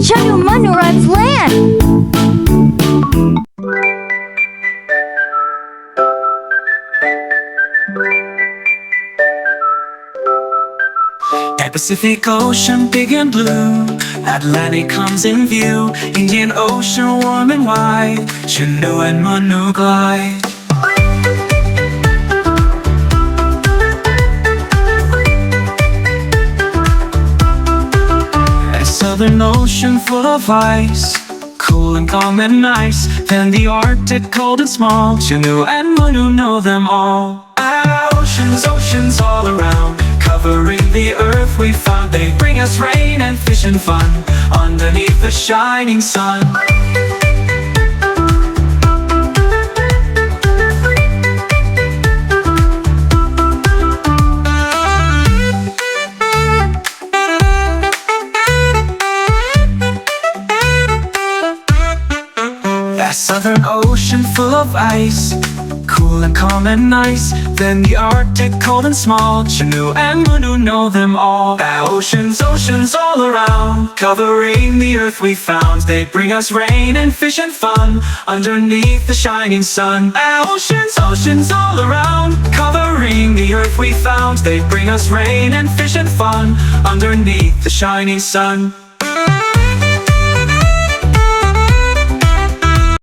Chunnu and Munnu runs land. Pacific Ocean, big and blue. Atlantic comes in view. Indian Ocean, warm and wide. Chunnu and Munnu glide. A Southern Ocean full of ice, cool and calm and nice. Then the Arctic, cold and small. Chunnu and Munnu know them all. Oceans, oceans all around, covering the earth we found. They bring us rain and fish and fun, underneath the shining sun. That Southern Ocean full of ice, cool and calm and nice. Then the Arctic, cold and small. Chunnu and Munnu know them all. Oceans, oceans all around, covering the earth we found. They bring us rain and fish and fun, underneath the shining sun. Oceans, oceans all around, covering the earth we found. They bring us rain and fish and fun, underneath the shining sun.